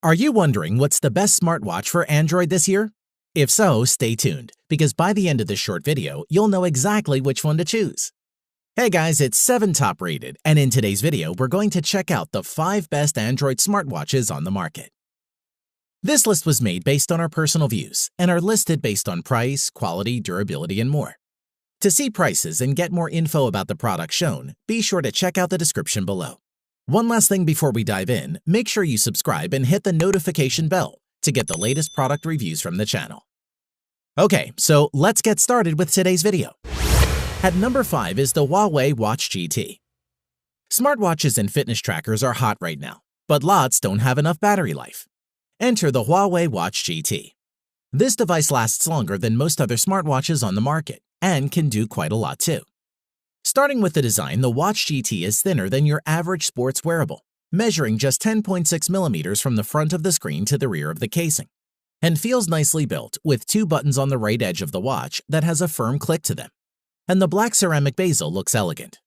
Are you wondering what's the best smartwatch for Android this year? If so, stay tuned, because by the end of this short video, you'll know exactly which one to choose. Hey guys, it's 7 Top Rated, and in today's video, we're going to check out the 5 best Android smartwatches on the market. This list was made based on our personal views, and are listed based on price, quality, durability, and more. To see prices and get more info about the products shown, be sure to check out the description below. One last thing before we dive in, make sure you subscribe and hit the notification bell to get the latest product reviews from the channel. Okay, so let's get started with today's video. At number 5 is the Huawei Watch GT. Smartwatches and fitness trackers are hot right now, but lots don't have enough battery life. Enter the Huawei Watch GT. This device lasts longer than most other smartwatches on the market and can do quite a lot too. Starting with the design, the Watch GT is thinner than your average sports wearable, measuring just 10.6 millimeters from the front of the screen to the rear of the casing, and feels nicely built with 2 buttons on the right edge of the watch that has a firm click to them. And the black ceramic bezel looks elegant.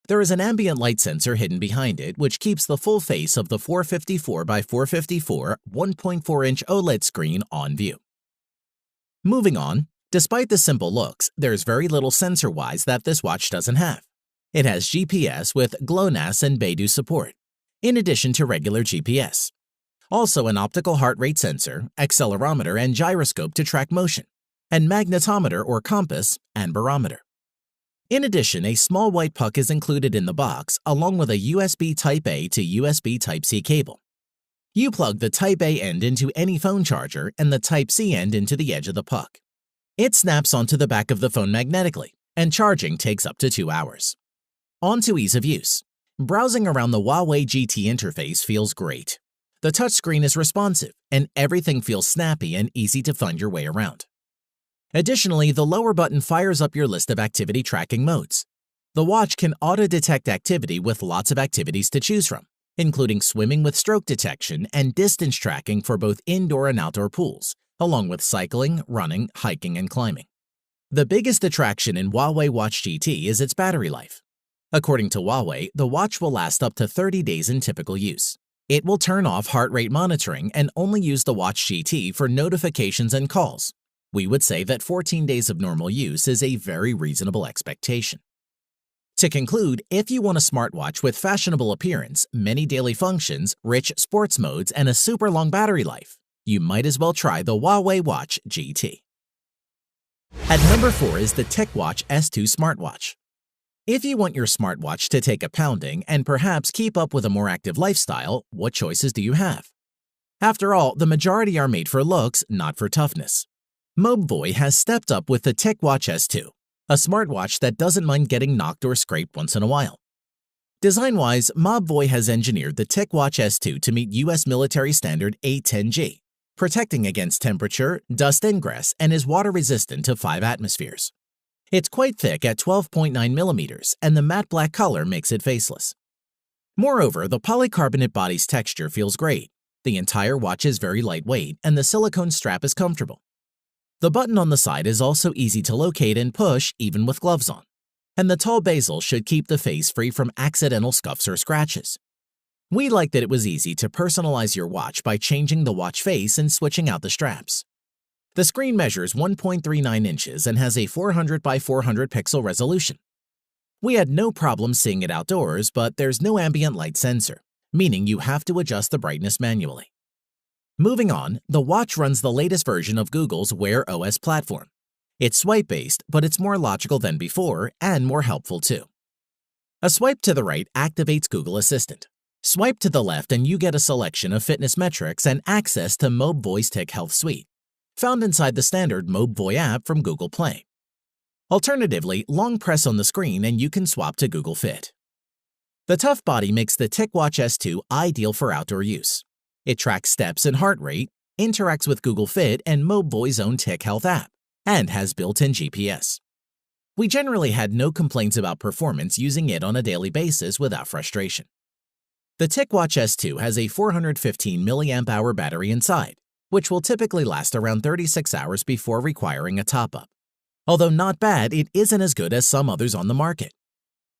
There is an ambient light sensor hidden behind it, which keeps the full face of the 454 by 454 1.4-inch OLED screen on view. Moving on, despite the simple looks, there's very little sensor-wise that this watch doesn't have. It has GPS with GLONASS and Beidou support, in addition to regular GPS. Also an optical heart rate sensor, accelerometer and gyroscope to track motion, and magnetometer or compass and barometer. In addition, a small white puck is included in the box along with a USB Type-A to USB Type-C cable. You plug the Type-A end into any phone charger and the Type-C end into the edge of the puck. It snaps onto the back of the phone magnetically, and charging takes up to 2 hours. On to ease of use. Browsing around the Huawei GT interface feels great. The touchscreen is responsive, and everything feels snappy and easy to find your way around. Additionally, the lower button fires up your list of activity tracking modes. The watch can auto-detect activity with lots of activities to choose from, including swimming with stroke detection and distance tracking for both indoor and outdoor pools, along with cycling, running, hiking, and climbing. The biggest attraction in Huawei Watch GT is its battery life. According to Huawei, the watch will last up to 30 days in typical use. It will turn off heart rate monitoring and only use the Watch GT for notifications and calls. We would say that 14 days of normal use is a very reasonable expectation. To conclude, if you want a smartwatch with fashionable appearance, many daily functions, rich sports modes, and a super long battery life, you might as well try the Huawei Watch GT. At number 4 is the TicWatch S2 smartwatch. If you want your smartwatch to take a pounding and perhaps keep up with a more active lifestyle, what choices do you have? After all, the majority are made for looks, not for toughness. Mobvoi has stepped up with the TicWatch S2, a smartwatch that doesn't mind getting knocked or scraped once in a while. Design-wise, Mobvoi has engineered the TicWatch S2 to meet US military standard 810G, protecting against temperature, dust ingress, and is water-resistant to 5 atmospheres. It's quite thick at 12.9 millimeters, and the matte black color makes it faceless. Moreover, the polycarbonate body's texture feels great. The entire watch is very lightweight, and the silicone strap is comfortable. The button on the side is also easy to locate and push even with gloves on, and the tall bezel should keep the face free from accidental scuffs or scratches. We like that it was easy to personalize your watch by changing the watch face and switching out the straps. The screen measures 1.39 inches and has a 400 by 400 pixel resolution. We had no problem seeing it outdoors, but there's no ambient light sensor, meaning you have to adjust the brightness manually. Moving on, the watch runs the latest version of Google's Wear OS platform. It's swipe-based, but it's more logical than before and more helpful too. A swipe to the right activates Google Assistant. Swipe to the left and you get a selection of fitness metrics and access to Mobvoi's Tic Health Suite, found inside the standard Mobvoi app from Google Play. Alternatively, long press on the screen and you can swap to Google Fit. The tough body makes the TicWatch S2 ideal for outdoor use. It tracks steps and heart rate, interacts with Google Fit and Mobvoi's own Tic Health app, and has built-in GPS. We generally had no complaints about performance using it on a daily basis without frustration. The TicWatch S2 has a 415 mAh battery inside, which will typically last around 36 hours before requiring a top-up. Although not bad, it isn't as good as some others on the market.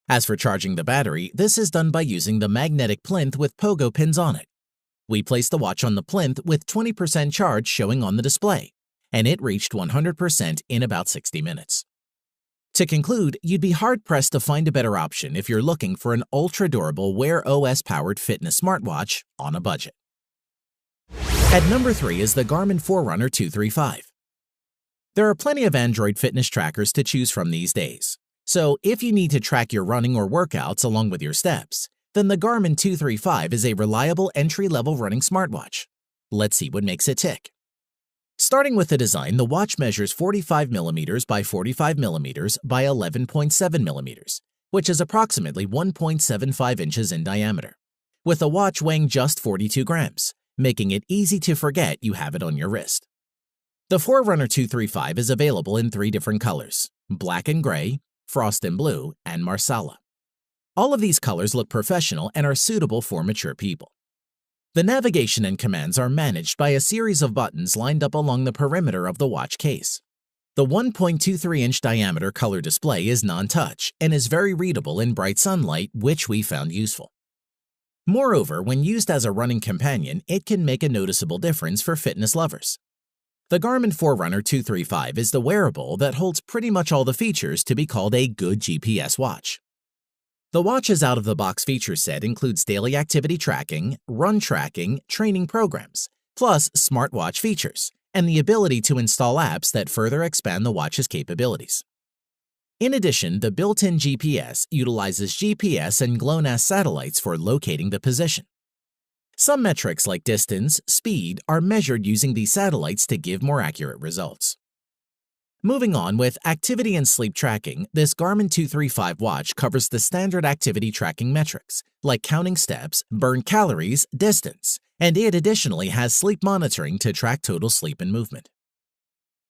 As for charging the battery, this is done by using the magnetic plinth with pogo pins on it. We placed the watch on the plinth with 20% charge showing on the display, and it reached 100% in about 60 minutes. To conclude, you'd be hard-pressed to find a better option if you're looking for an ultra-durable Wear OS-powered fitness smartwatch on a budget. At number 3 is the Garmin Forerunner 235. There are plenty of Android fitness trackers to choose from these days, so if you need to track your running or workouts along with your steps, then the Garmin 235 is a reliable entry-level running smartwatch. Let's see what makes it tick. Starting with the design, the watch measures 45mm by 45mm by 11.7mm, which is approximately 1.75 inches in diameter, with the watch weighing just 42 grams, making it easy to forget you have it on your wrist. The Forerunner 235 is available in 3 different colors: black and gray, frost and blue, and marsala. All of these colors look professional and are suitable for mature people. The navigation and commands are managed by a series of buttons lined up along the perimeter of the watch case. The 1.23-inch diameter color display is non-touch and is very readable in bright sunlight, which we found useful. Moreover, when used as a running companion, it can make a noticeable difference for fitness lovers. The Garmin Forerunner 235 is the wearable that holds pretty much all the features to be called a good GPS watch. The watch's out-of-the-box feature set includes daily activity tracking, run tracking, training programs, plus smartwatch features, and the ability to install apps that further expand the watch's capabilities. In addition, the built-in GPS utilizes GPS and GLONASS satellites for locating the position. Some metrics like distance, speed are measured using these satellites to give more accurate results. Moving on with activity and sleep tracking, this Garmin 235 watch covers the standard activity tracking metrics, like counting steps, burned calories, distance, and it additionally has sleep monitoring to track total sleep and movement.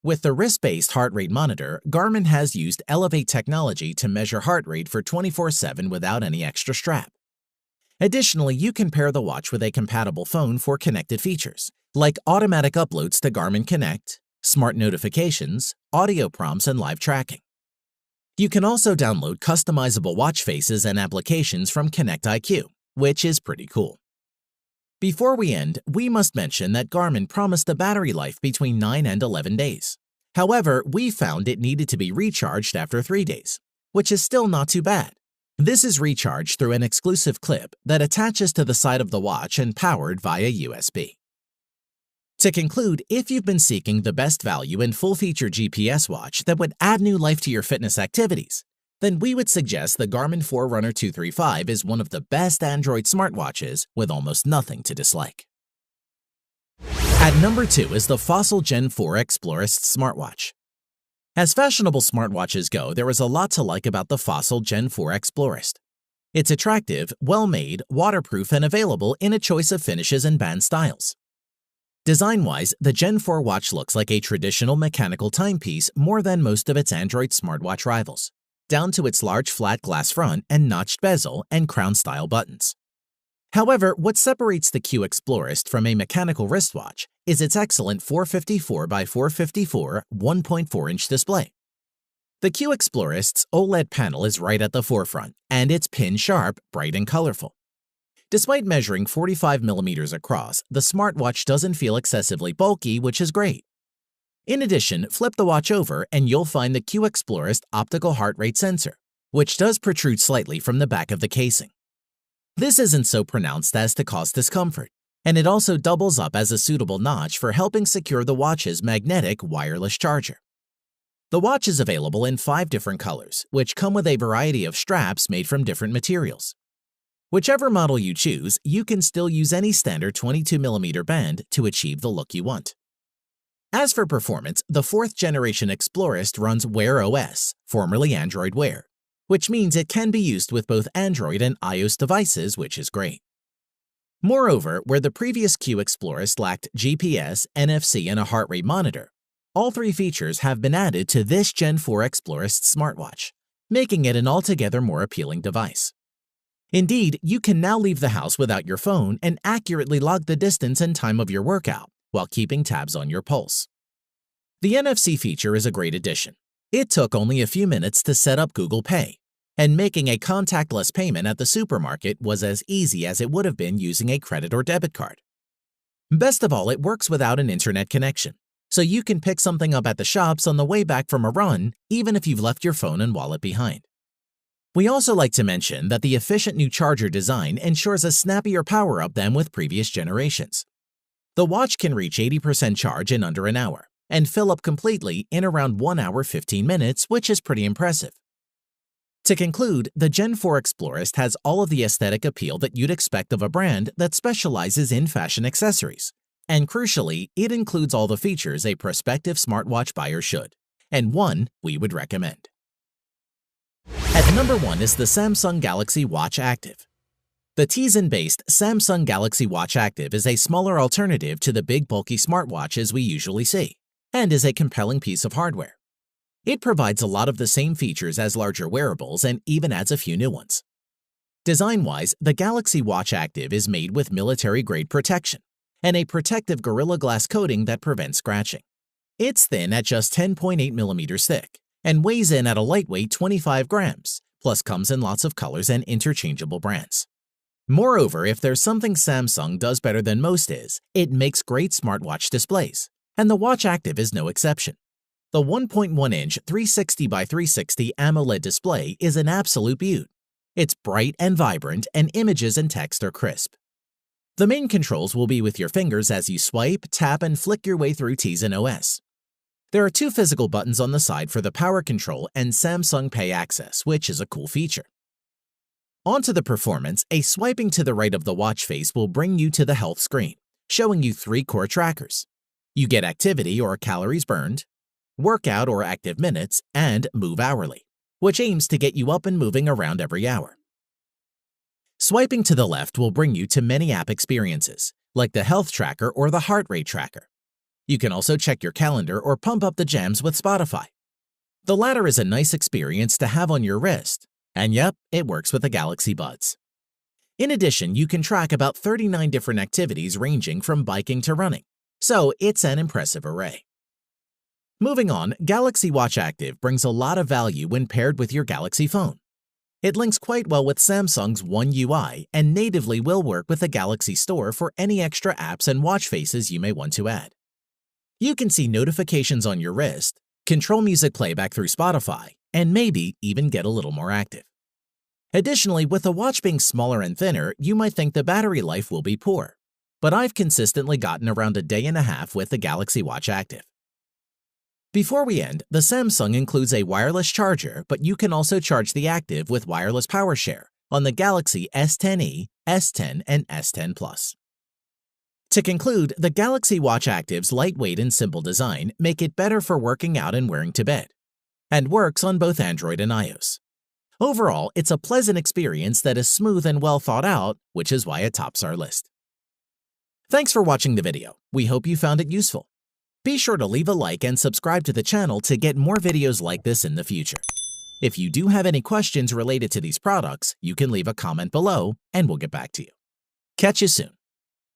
With the wrist-based heart rate monitor, Garmin has used Elevate technology to measure heart rate for 24/7 without any extra strap. Additionally, you can pair the watch with a compatible phone for connected features, like automatic uploads to Garmin Connect, smart notifications, audio prompts, and live tracking. You can also download customizable watch faces and applications from Connect IQ, which is pretty cool. Before we end, we must mention that Garmin promised a battery life between 9 and 11 days. However, we found it needed to be recharged after 3 days, which is still not too bad. This is recharged through an exclusive clip that attaches to the side of the watch and powered via USB. To conclude, if you've been seeking the best value and full-feature GPS watch that would add new life to your fitness activities, then we would suggest the Garmin Forerunner 235 is one of the best Android smartwatches with almost nothing to dislike. At number 2 is the Fossil Gen 4 Explorist smartwatch. As fashionable smartwatches go, there is a lot to like about the Fossil Gen 4 Explorist. It's attractive, well-made, waterproof, and available in a choice of finishes and band styles. Design-wise, the Gen 4 watch looks like a traditional mechanical timepiece more than most of its Android smartwatch rivals, down to its large flat glass front and notched bezel and crown-style buttons. However, what separates the Q Explorist from a mechanical wristwatch is its excellent 454 by 454 1.4-inch display. The Q Explorist's OLED panel is right at the forefront, and it's pin-sharp, bright, and colorful. Despite measuring 45mm across, the smartwatch doesn't feel excessively bulky, which is great. In addition, flip the watch over and you'll find the Q Explorist optical heart rate sensor, which does protrude slightly from the back of the casing. This isn't so pronounced as to cause discomfort, and it also doubles up as a suitable notch for helping secure the watch's magnetic wireless charger. The watch is available in 5 different colors, which come with a variety of straps made from different materials. Whichever model you choose, you can still use any standard 22mm band to achieve the look you want. As for performance, the 4th generation Explorist runs Wear OS, formerly Android Wear, which means it can be used with both Android and iOS devices, which is great. Moreover, where the previous Q Explorist lacked GPS, NFC, and a heart rate monitor, all 3 features have been added to this Gen 4 Explorist smartwatch, making it an altogether more appealing device. Indeed, you can now leave the house without your phone and accurately log the distance and time of your workout while keeping tabs on your pulse. The NFC feature is a great addition. It took only a few minutes to set up Google Pay, and making a contactless payment at the supermarket was as easy as it would have been using a credit or debit card. Best of all, it works without an internet connection, so you can pick something up at the shops on the way back from a run, even if you've left your phone and wallet behind. We also like to mention that the efficient new charger design ensures a snappier power-up than with previous generations. The watch can reach 80% charge in under an hour and fill up completely in around 1 hour 15 minutes, which is pretty impressive. To conclude, the Gen 4 Explorist has all of the aesthetic appeal that you'd expect of a brand that specializes in fashion accessories. And crucially, it includes all the features a prospective smartwatch buyer should, and one we would recommend. At number 1 is the Samsung Galaxy Watch Active. The Tizen-based Samsung Galaxy Watch Active is a smaller alternative to the big bulky smartwatches we usually see, and is a compelling piece of hardware. It provides a lot of the same features as larger wearables and even adds a few new ones. Design-wise, the Galaxy Watch Active is made with military-grade protection and a protective Gorilla Glass coating that prevents scratching. It's thin at just 10.8 millimeters thick and weighs in at a lightweight 25 grams, plus comes in lots of colors and interchangeable brands. Moreover, if there's something Samsung does better than most is, it makes great smartwatch displays, and the Watch Active is no exception. The 1.1-inch 360 by 360 AMOLED display is an absolute beaut. It's bright and vibrant, and images and text are crisp. The main controls will be with your fingers as you swipe, tap, and flick your way through Tizen OS. There are 2 physical buttons on the side for the power control and Samsung Pay access, which is a cool feature. Onto the performance, a swiping to the right of the watch face will bring you to the health screen, showing you 3 core trackers. You get activity or calories burned, workout or active minutes, and move hourly, which aims to get you up and moving around every hour. Swiping to the left will bring you to many app experiences, like the health tracker or the heart rate tracker. You can also check your calendar or pump up the jams with Spotify. The latter is a nice experience to have on your wrist, and yep, it works with the Galaxy Buds. In addition, you can track about 39 different activities ranging from biking to running, so it's an impressive array. Moving on, Galaxy Watch Active brings a lot of value when paired with your Galaxy phone. It links quite well with Samsung's One UI and natively will work with the Galaxy Store for any extra apps and watch faces you may want to add. You can see notifications on your wrist, control music playback through Spotify, and maybe even get a little more active. Additionally, with the watch being smaller and thinner, you might think the battery life will be poor, but I've consistently gotten around a day and a half with the Galaxy Watch Active. Before we end, the Samsung includes a wireless charger, but you can also charge the Active with wireless power share on the Galaxy S10e, S10, and S10 Plus. To conclude, the Galaxy Watch Active's lightweight and simple design make it better for working out and wearing to bed, and works on both Android and iOS. Overall, it's a pleasant experience that is smooth and well thought out, which is why it tops our list. Thanks for watching the video. We hope you found it useful. Be sure to leave a like and subscribe to the channel to get more videos like this in the future. If you do have any questions related to these products, you can leave a comment below and we'll get back to you. Catch you soon.